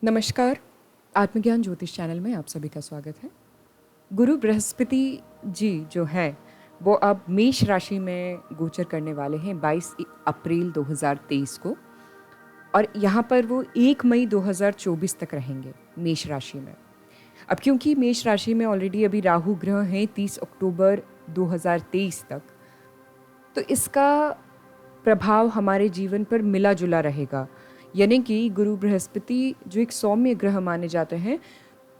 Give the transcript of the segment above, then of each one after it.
नमस्कार, आत्मज्ञान ज्योतिष चैनल में आप सभी का स्वागत है। गुरु बृहस्पति जी जो है वो अब मेष राशि में गोचर करने वाले हैं 22 अप्रैल 2023 को, और यहाँ पर वो 1 मई 2024 तक रहेंगे मेष राशि में। अब क्योंकि मेष राशि में ऑलरेडी अभी राहु ग्रह हैं 30 अक्टूबर 2023 तक, तो इसका प्रभाव हमारे जीवन पर मिला जुला रहेगा। यानी कि गुरु बृहस्पति जो एक सौम्य ग्रह माने जाते हैं,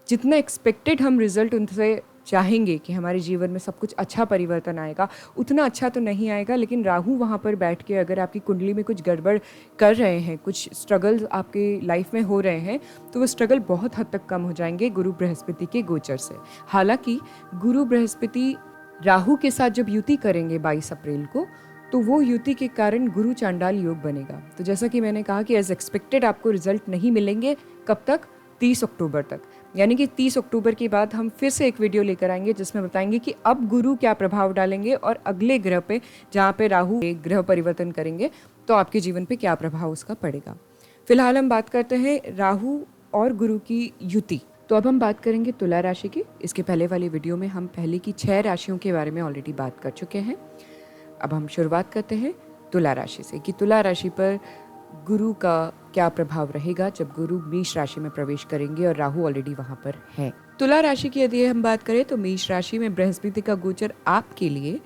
जितना एक्सपेक्टेड हम रिजल्ट उनसे चाहेंगे कि हमारे जीवन में सब कुछ अच्छा परिवर्तन आएगा, उतना अच्छा तो नहीं आएगा। लेकिन राहु वहाँ पर बैठ के अगर आपकी कुंडली में कुछ गड़बड़ कर रहे हैं, कुछ स्ट्रगल्स आपके लाइफ में हो रहे हैं, तो वो स्ट्रगल बहुत हद तक कम हो जाएंगे गुरु बृहस्पति के गोचर से। हालांकि गुरु बृहस्पति राहु के साथ जब युति करेंगे 22 अप्रैल को, तो वो युति के कारण गुरु चांडाल योग बनेगा। तो जैसा कि मैंने कहा कि एज एक्सपेक्टेड आपको रिजल्ट नहीं मिलेंगे। कब तक? 30 अक्टूबर तक। यानी कि 30 अक्टूबर के बाद हम फिर से एक वीडियो लेकर आएंगे जिसमें बताएंगे कि अब गुरु क्या प्रभाव डालेंगे और अगले ग्रह पे, जहाँ पे राहु ग्रह परिवर्तन करेंगे, तो आपके जीवन पे क्या प्रभाव उसका पड़ेगा। फिलहाल हम बात करते हैं राहु और गुरु की युति। तो अब हम बात करेंगे तुला राशि की। इसके पहले वाली वीडियो में हम पहले की 6 राशियों के बारे में ऑलरेडी बात कर चुके हैं। अब हम शुरुआत करते हैं तुला राशि से कि तुला राशि पर गुरु का क्या प्रभाव रहेगा जब गुरु मेष राशि में प्रवेश करेंगे और राहु ऑलरेडी वहां पर है। तुला राशि की यदि हम बात करें तो मेष राशि में बृहस्पति का गोचर आपके लिए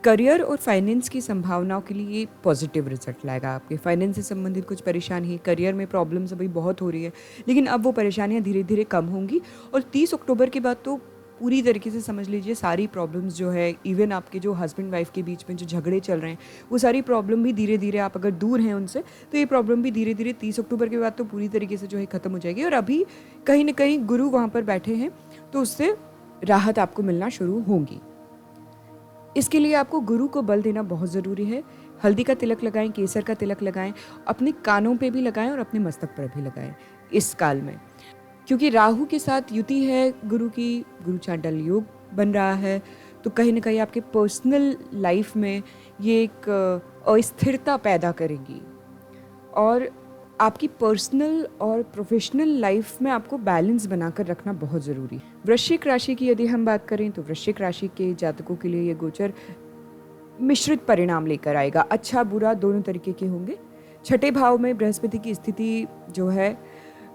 करियर और फाइनेंस की संभावनाओं के लिए पॉजिटिव रिजल्ट लाएगा। आपके फाइनेंस से संबंधित कुछ परेशानी, करियर में प्रॉब्लम्स अभी बहुत हो रही है, लेकिन अब वो परेशानियां धीरे धीरे कम होंगी। और 30 अक्टूबर के बाद तो पूरी तरीके से समझ लीजिए सारी प्रॉब्लम्स जो है, इवन आपके जो हस्बैंड वाइफ के बीच में जो झगड़े चल रहे हैं, वो सारी प्रॉब्लम भी धीरे धीरे, आप अगर दूर हैं उनसे, तो ये प्रॉब्लम भी धीरे धीरे 30 अक्टूबर के बाद तो पूरी तरीके से जो है ख़त्म हो जाएगी। और अभी कहीं ना कहीं गुरु वहाँ पर बैठे हैं, तो उससे राहत आपको मिलना शुरू होगी। इसके लिए आपको गुरु को बल देना बहुत ज़रूरी है। हल्दी का तिलक लगाएं, केसर का तिलक लगाएं, अपने कानों पे भी लगाएं और अपने मस्तक पर भी लगाएं इस काल में। क्योंकि राहु के साथ युति है गुरु की, गुरु चांडाल योग बन रहा है, तो कहीं ना कहीं आपके पर्सनल लाइफ में ये एक अस्थिरता पैदा करेगी और आपकी पर्सनल और प्रोफेशनल लाइफ में आपको बैलेंस बनाकर रखना बहुत ज़रूरी है। वृश्चिक राशि की यदि हम बात करें तो वृश्चिक राशि के जातकों के लिए ये गोचर मिश्रित परिणाम लेकर आएगा। अच्छा बुरा दोनों तरीके के होंगे। छठे भाव में बृहस्पति की स्थिति जो है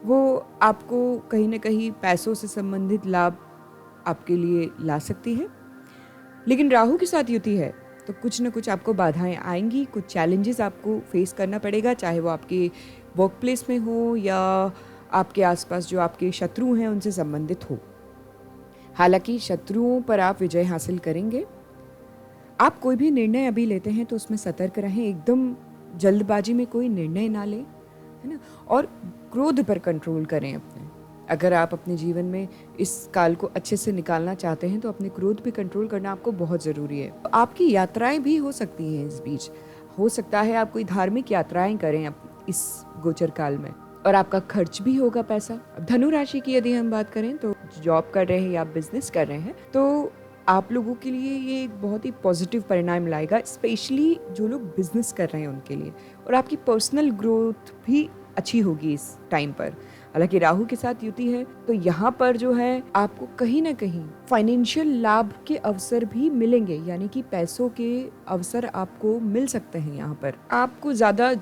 वो आपको कहीं ना कहीं पैसों से संबंधित लाभ आपके लिए ला सकती है, लेकिन राहु के साथ युति है तो कुछ ना कुछ आपको बाधाएं आएंगी, कुछ चैलेंजेस आपको फेस करना पड़ेगा, चाहे वो आपके वर्क प्लेस में हो या आपके आसपास जो आपके शत्रु हैं उनसे संबंधित हो। हालांकि शत्रुओं पर आप विजय हासिल करेंगे। आप कोई भी निर्णय अभी लेते हैं तो उसमें सतर्क रहें, एकदम जल्दबाजी में कोई निर्णय ना लें, है ना। और क्रोध पर कंट्रोल करें अपने। अगर आप अपने जीवन में इस काल को अच्छे से निकालना चाहते हैं तो अपने क्रोध भी कंट्रोल करना आपको बहुत ज़रूरी है। आपकी यात्राएं भी हो सकती हैं इस बीच, हो सकता है आप कोई धार्मिक यात्राएं करें इस गोचर काल में, और आपका खर्च भी होगा पैसा। अब धनु राशि की यदि हम बात करें तो जॉब कर रहे हैं या बिजनेस कर रहे हैं तो आप लोगों के लिए ये एक बहुत ही पॉजिटिव परिणाम लाएगा, स्पेशली जो लोग बिजनेस कर रहे हैं उनके लिए। और आपकी पर्सनल ग्रोथ भी अच्छी होगी इस टाइम पर। हालांकि राहु के साथ युति है तो यहाँ पर जो है आपको कहीं ना कहीं फाइनेंशियल लाभ के अवसर भी मिलेंगे, यानी कि पैसों के अवसर आपको मिल सकते हैं। यहाँ पर आपको ज़्यादा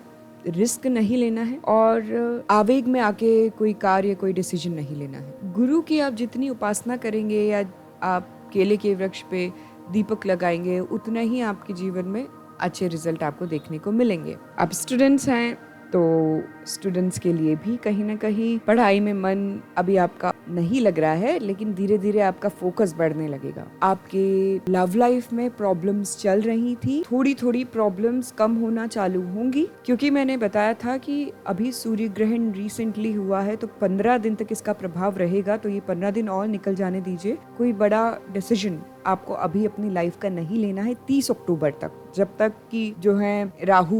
रिस्क नहीं लेना है और आवेग में आके कोई कार्य, कोई डिसीजन नहीं लेना है। गुरु की आप जितनी उपासना करेंगे या आप केले के वृक्ष पे दीपक लगाएंगे, उतना ही आपके जीवन में अच्छे रिजल्ट आपको देखने को मिलेंगे। आप स्टूडेंट्स हैं तो स्टूडेंट्स के लिए भी कहीं ना कहीं पढ़ाई में मन अभी आपका नहीं लग रहा है, लेकिन धीरे धीरे आपका फोकस बढ़ने लगेगा। आपके लव लाइफ में प्रॉब्लम्स चल रही थी, थोड़ी थोड़ी प्रॉब्लम्स कम होना चालू होंगी, क्योंकि मैंने बताया था कि अभी सूर्य ग्रहण रिसेंटली हुआ है तो 15 दिन तक इसका प्रभाव रहेगा। तो ये 15 दिन और निकल जाने दीजिए। कोई बड़ा डिसीजन आपको अभी अपनी लाइफ का नहीं लेना है 30 अक्टूबर तक, जब तक कि जो है राहु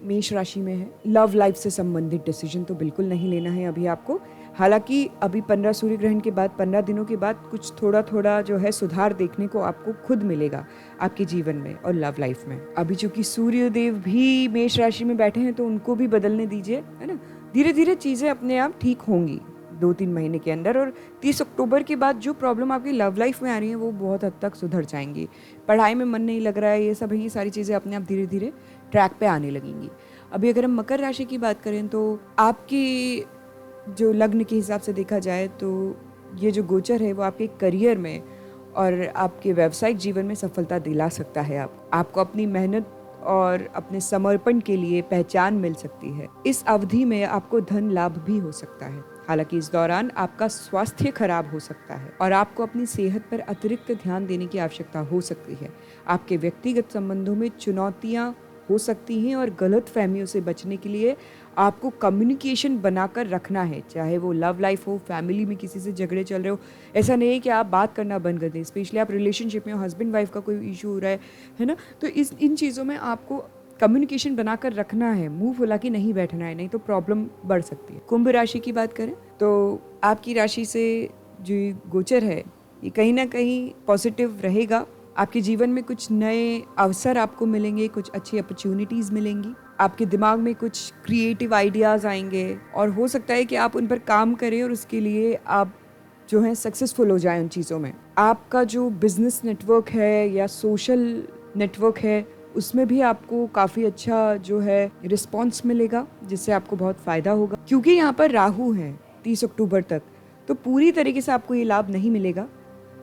मेष राशि में है। लव लाइफ से संबंधित डिसीजन तो बिल्कुल नहीं लेना है अभी आपको। हालांकि अभी 15 सूर्य ग्रहण के बाद 15 दिनों के बाद कुछ थोड़ा थोड़ा जो है सुधार देखने को आपको खुद मिलेगा आपके जीवन में और लव लाइफ में। अभी चूंकि सूर्य देव भी मेष राशि में बैठे हैं तो उनको भी बदलने दीजिए, है ना। धीरे धीरे चीजें अपने आप ठीक होंगी। 2-3 महीने के अंदर, और 30 अक्टूबर के बाद जो प्रॉब्लम आपकी लव लाइफ में आ रही है वो बहुत हद तक सुधर जाएंगी। पढ़ाई में मन नहीं लग रहा है, ये सारी चीज़ें अपने आप धीरे धीरे ट्रैक पे आने लगेंगी। अभी अगर हम मकर राशि की बात करें तो आपकी जो लग्न के हिसाब से देखा जाए तो ये जो गोचर है वो आपके करियर में और आपके व्यावसायिक जीवन में सफलता दिला सकता है। आपको अपनी मेहनत और अपने समर्पण के लिए पहचान मिल सकती है। इस अवधि में आपको धन लाभ भी हो सकता है। हालांकि इस दौरान आपका स्वास्थ्य खराब हो सकता है और आपको अपनी सेहत पर अतिरिक्त ध्यान देने की आवश्यकता हो सकती है। आपके व्यक्तिगत संबंधों में चुनौतियां हो सकती हैं और गलत फहमियों से बचने के लिए आपको कम्युनिकेशन बनाकर रखना है, चाहे वो लव लाइफ हो, फैमिली में किसी से झगड़े चल रहे हो। ऐसा नहीं है कि आप बात करना बंद कर दें, स्पेशली आप रिलेशनशिप में हो, हस्बैंड वाइफ का कोई इशू हो रहा है ना, तो इन चीज़ों में आपको कम्युनिकेशन बनाकर रखना है, मुंह फुला के नहीं बैठना है, नहीं तो प्रॉब्लम बढ़ सकती है। कुंभ राशि की बात करें तो आपकी राशि से जो गोचर है ये कहीं ना कहीं पॉजिटिव रहेगा। आपके जीवन में कुछ नए अवसर आपको मिलेंगे, कुछ अच्छी अपॉर्चुनिटीज़ मिलेंगी, आपके दिमाग में कुछ क्रिएटिव आइडियाज़ आएंगे और हो सकता है कि आप उन पर काम करें और उसके लिए आप जो है सक्सेसफुल हो जाएं उन चीज़ों में। आपका जो बिजनेस नेटवर्क है या सोशल नेटवर्क है उसमें भी आपको काफ़ी अच्छा जो है रिस्पॉन्स मिलेगा, जिससे आपको बहुत फ़ायदा होगा। क्योंकि यहाँ पर राहु है 30 अक्टूबर तक, तो पूरी तरीके से आपको ये लाभ नहीं मिलेगा,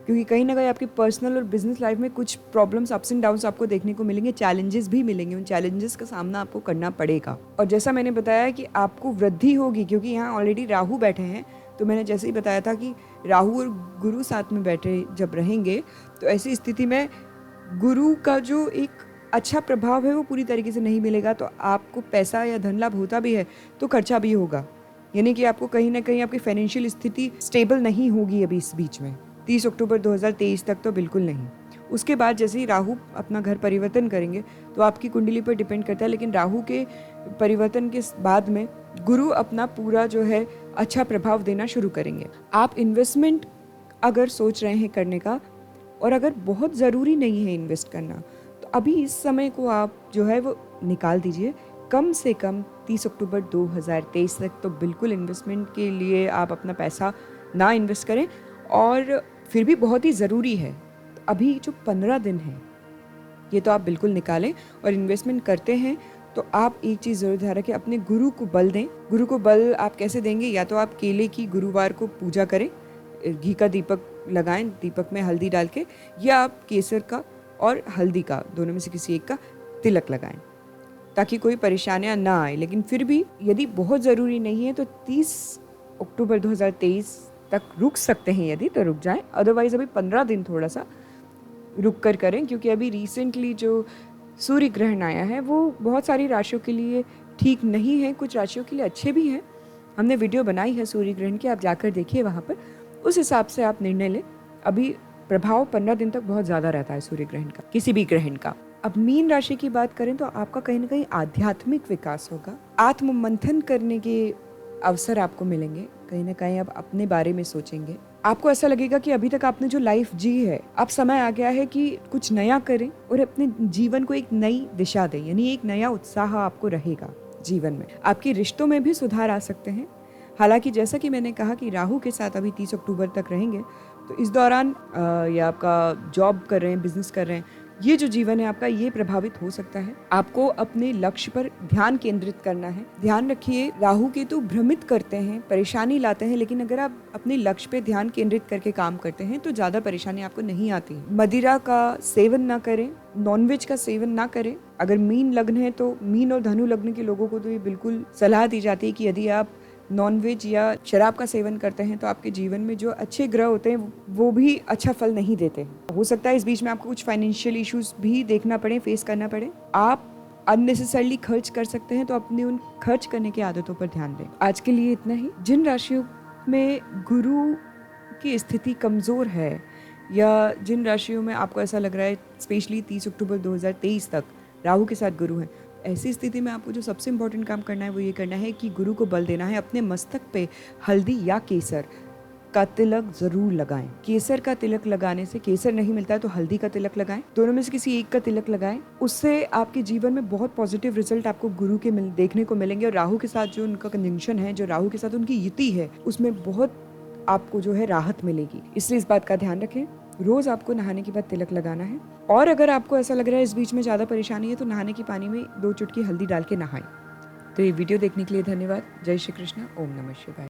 क्योंकि कहीं ना कहीं आपकी पर्सनल और बिजनेस लाइफ में कुछ प्रॉब्लम्स, अप्स एंड डाउन्स आपको देखने को मिलेंगे, चैलेंजेस भी मिलेंगे, उन चैलेंजेस का सामना आपको करना पड़ेगा। और जैसा मैंने बताया कि आपको वृद्धि होगी, क्योंकि यहाँ ऑलरेडी राहु बैठे हैं, तो मैंने जैसे ही बताया था कि राहु और गुरु साथ में बैठे जब रहेंगे तो ऐसी स्थिति में गुरु का जो एक अच्छा प्रभाव है वो पूरी तरीके से नहीं मिलेगा, तो आपको पैसा या धन लाभ होता भी है तो खर्चा भी होगा, यानी कि आपको कहीं ना कहीं आपकी फाइनेंशियल स्थिति स्टेबल नहीं होगी अभी इस बीच में। 30 अक्टूबर 2023 तक तो बिल्कुल नहीं। उसके बाद जैसे ही राहु अपना घर परिवर्तन करेंगे तो आपकी कुंडली पर डिपेंड करता है, लेकिन राहु के परिवर्तन के बाद में गुरु अपना पूरा जो है अच्छा प्रभाव देना शुरू करेंगे। आप इन्वेस्टमेंट अगर सोच रहे हैं करने का और अगर बहुत ज़रूरी नहीं है इन्वेस्ट करना, तो अभी इस समय को आप जो है वो निकाल दीजिए। कम से कम 30 अक्टूबर 2023 तक तो बिल्कुल इन्वेस्टमेंट के लिए आप अपना पैसा ना इन्वेस्ट करें, और फिर भी बहुत ही ज़रूरी है तो अभी जो 15 दिन है ये तो आप बिल्कुल निकालें। और इन्वेस्टमेंट करते हैं तो आप एक चीज़ ज़रूर ध्यान रखें, अपने गुरु को बल दें। गुरु को बल आप कैसे देंगे? या तो आप केले की गुरुवार को पूजा करें, घी का दीपक लगाएं, दीपक में हल्दी डाल के, या आप केसर का और हल्दी का दोनों में से किसी एक का तिलक लगाएं, ताकि कोई परेशानियां ना आए। लेकिन फिर भी यदि बहुत ज़रूरी नहीं है तो 30 अक्टूबर 2023 तक रुक सकते हैं, यदि तो रुक जाएं, अदरवाइज अभी 15 दिन थोड़ा सा रुक कर करें, क्योंकि अभी रिसेंटली जो सूर्य ग्रहण आया है वो बहुत सारी राशियों के लिए ठीक नहीं है, कुछ राशियों के लिए अच्छे भी हैं। हमने वीडियो बनाई है सूर्य ग्रहण की, आप जाकर देखिए वहाँ पर, उस हिसाब से आप निर्णय लें। अभी प्रभाव 15 दिन तक बहुत ज़्यादा रहता है सूर्य ग्रहण का, किसी भी ग्रहण का। अब मीन राशि की बात करें तो आपका कहीं ना कहीं आध्यात्मिक विकास होगा, आत्म मंथन करने के अवसर आपको मिलेंगे, कहीं ना कहीं आप अपने बारे में सोचेंगे। आपको ऐसा लगेगा कि अभी तक आपने जो लाइफ जी है, अब समय आ गया है कि कुछ नया करें और अपने जीवन को एक नई दिशा दें, यानी एक नया उत्साह आपको रहेगा जीवन में। आपके रिश्तों में भी सुधार आ सकते हैं। हालांकि जैसा कि मैंने कहा कि राहु के साथ अभी 30 अक्टूबर तक रहेंगे, तो इस दौरान या आपका जॉब कर रहे हैं, बिजनेस कर रहे हैं, ये जो जीवन है आपका ये प्रभावित हो सकता है। आपको अपने लक्ष्य पर ध्यान केंद्रित करना है। ध्यान रखिए, राहु केतु भ्रमित करते हैं, परेशानी लाते हैं, लेकिन अगर आप अपने लक्ष्य पे ध्यान केंद्रित करके काम करते हैं तो ज्यादा परेशानी आपको नहीं आती। मदिरा का सेवन ना करें, नॉनवेज का सेवन ना करें। अगर मीन लग्न है तो मीन और धनु लग्न के लोगों को तो ये बिल्कुल सलाह दी जाती है कि यदि आप नॉनवेज या शराब का सेवन करते हैं तो आपके जीवन में जो अच्छे ग्रह होते हैं वो भी अच्छा फल नहीं देते। हो सकता है इस बीच में आपको कुछ फाइनेंशियल इश्यूज भी देखना पड़े, फेस करना पड़े। आप अननेसेसरली खर्च कर सकते हैं, तो अपने उन खर्च करने की आदतों पर ध्यान दें। आज के लिए इतना ही। जिन राशियों में गुरु की स्थिति कमज़ोर है या जिन राशियों में आपको ऐसा लग रहा है स्पेशली 30 अक्टूबर 2023 तक राहु के साथ गुरु हैं, ऐसी स्थिति में आपको जो सबसे इम्पोर्टेंट काम करना है वो ये करना है कि गुरु को बल देना है। अपने मस्तक पे हल्दी या केसर का तिलक जरूर लगाएं। केसर का तिलक लगाने से, केसर नहीं मिलता है तो हल्दी का तिलक लगाएं, दोनों में से किसी एक का तिलक लगाएं। उससे आपके जीवन में बहुत पॉजिटिव रिजल्ट आपको गुरु के देखने को मिलेंगे। और राहु के साथ जो उनका कंजंक्शन है, जो राहु के साथ उनकी युति है, उसमें बहुत आपको जो है राहत मिलेगी। इसलिए इस बात का ध्यान रखें, रोज आपको नहाने के बाद तिलक लगाना है। और अगर आपको ऐसा लग रहा है इस बीच में ज्यादा परेशानी है तो नहाने के पानी में 2 चुटकी हल्दी डाल के नहाएं। तो ये वीडियो देखने के लिए धन्यवाद। जय श्री कृष्ण। ओम नमः शिवाय।